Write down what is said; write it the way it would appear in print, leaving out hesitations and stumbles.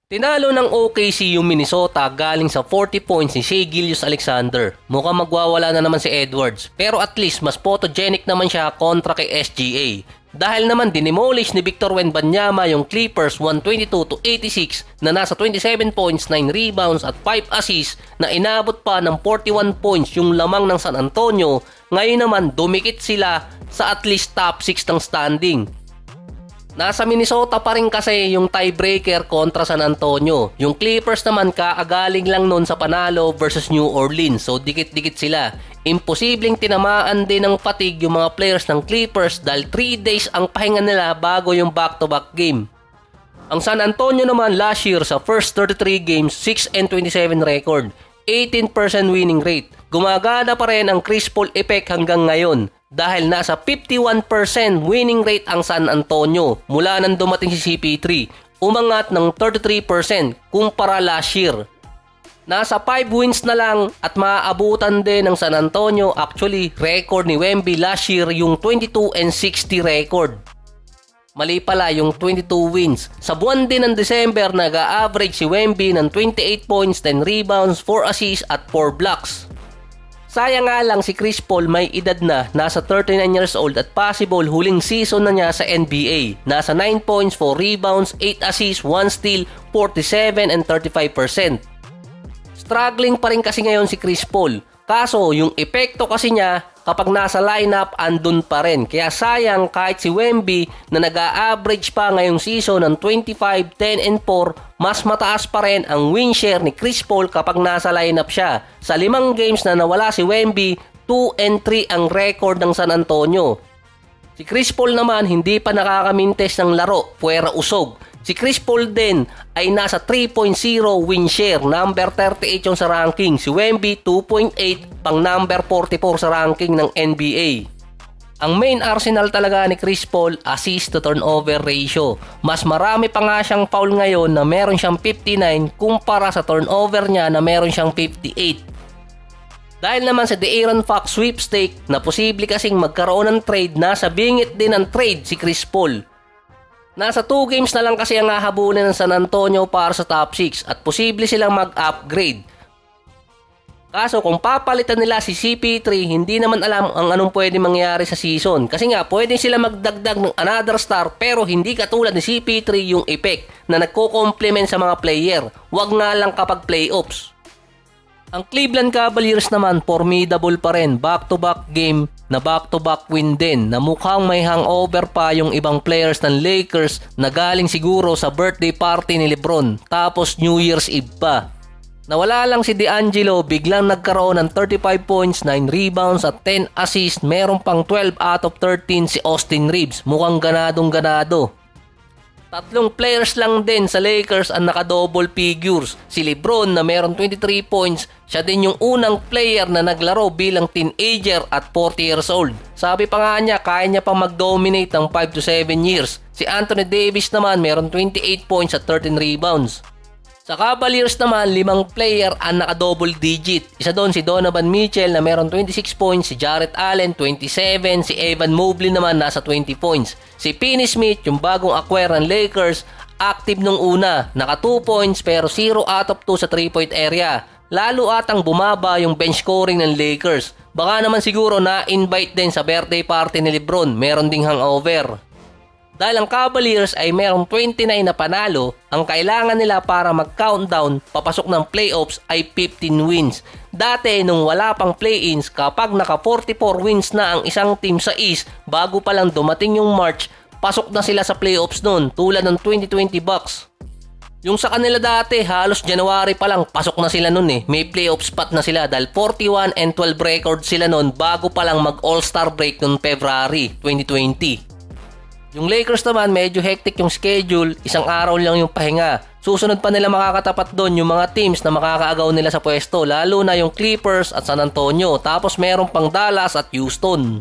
Tinalo ng OKC yung Minnesota galing sa 40 points ni Shai Gilgeous-Alexander. Mukhang magwawala na naman si Edwards, pero at least mas photogenic naman siya kontra kay SGA. Dahil naman dinimolish ni Victor Wembanyama yung Clippers 122-86 na nasa 27 points, 9 rebounds at 5 assists na inabot pa ng 41 points yung lamang ng San Antonio. Ngayon naman dumikit sila sa at least top 6 ng standing. Nasa Minnesota pa rin kasi yung tiebreaker kontra San Antonio. Yung Clippers naman kaagaling lang nun sa panalo versus New Orleans. So dikit-dikit sila. Imposibleng tinamaan din ng fatigue yung mga players ng Clippers dahil 3 days ang pahinga nila bago yung back-to-back game. Ang San Antonio naman last year sa first 33 games, 6-27 record, 18% winning rate. Gumagana pa rin ang Chris Paul effect hanggang ngayon. Dahil nasa 51% winning rate ang San Antonio mula nang dumating si CP3, umangat ng 33% kumpara last year. Nasa 5 wins na lang at maaabutan din ng San Antonio. Actually, record ni Wemby last year yung 22-60 record. Mali pala yung 22 wins. Sa buwan din ng December, nag-a-average si Wemby ng 28 points, 10 rebounds, 4 assists at 4 blocks. Sayang nga lang si Chris Paul may edad na, nasa 39 years old at possible huling season na niya sa NBA. Nasa 9 points, 4 rebounds, 8 assists, 1 steal, 47 and 35%. Struggling pa rin kasi ngayon si Chris Paul. Kaso yung epekto kasi niya kapag nasa lineup andun pa rin. Kaya sayang kahit si Wemby na nag-a-average pa ngayong season ng 25, 10 and 4, mas mataas pa rin ang win share ni Chris Paul kapag nasa lineup siya. Sa 5 games na nawala si Wemby, 2-3 ang record ng San Antonio. Si Chris Paul naman hindi pa nakakamintes ng laro, puwera usog. Si Chris Paul din ay nasa 3.0 win share, number 38 yung sa ranking. Si Wemby 2.8, pang number 44 sa ranking ng NBA. Ang main arsenal talaga ni Chris Paul, assist to turnover ratio. Mas marami pa nga siyang foul ngayon na meron siyang 59 kumpara sa turnover niya na meron siyang 58. Dahil naman sa De'Aaron Fox sweepstake na posible kasing magkaroon ng trade, nasa bingit din ng trade si Chris Paul. Nasa 2 games na lang kasi ang hahabulin ng San Antonio para sa top 6 at posible silang mag-upgrade. Kaso kung papalitan nila si CP3, hindi naman alam ang anong pwede mangyari sa season. Kasi nga pwede sila magdagdag ng another star pero hindi katulad ni CP3 yung effect na nagko-complement sa mga player. Wag nga lang kapag playoffs. Ang Cleveland Cavaliers naman formidable pa rin, back-to-back game na back-to-back win din na mukhang may hangover pa yung ibang players ng Lakers na galing siguro sa birthday party ni LeBron tapos New Year's Eve pa. Nawala lang si D'Angelo, biglang nagkaroon ng 35 points, 9 rebounds at 10 assists, meron pang 12 out of 13 si Austin Reeves, mukhang ganadong ganado. 3 players lang din sa Lakers ang naka-double figures. Si LeBron na meron 23 points, siya din yung unang player na naglaro bilang teenager at 40 years old. Sabi pa nga niya, kaya niya pang mag-dominate ng 5 to 7 years. Si Anthony Davis naman meron 28 points at 13 rebounds. Sa Cavaliers naman, 5 player ang naka-double digit. Isa doon si Donovan Mitchell na meron 26 points, si Jarrett Allen 27, si Evan Mobley naman nasa 20 points. Si Finney Smith, yung bagong acquire ng Lakers, active nung una, naka 2 points pero 0 out of 2 sa 3-point area. Lalo atang bumaba yung bench scoring ng Lakers. Baka naman siguro na-invite din sa birthday party ni LeBron, meron ding hangover. Dahil ang Cavaliers ay mayroong 29 na panalo, ang kailangan nila para mag-countdown papasok ng playoffs ay 15 wins. Dati nung wala pang play-ins, kapag naka 44 wins na ang isang team sa East, bago pa lang dumating yung March, pasok na sila sa playoffs noon tulad ng 2020 Bucks. Yung sa kanila dati, halos January pa lang pasok na sila noon may playoff spot na sila dahil 41-12 record sila noon bago pa lang mag-All-Star break noong February 2020. Yung Lakers naman medyo hectic yung schedule, isang araw lang yung pahinga. Susunod pa nila makakatapat doon yung mga teams na makakaagaw nila sa pwesto, lalo na yung Clippers at San Antonio, tapos meron pang Dallas at Houston.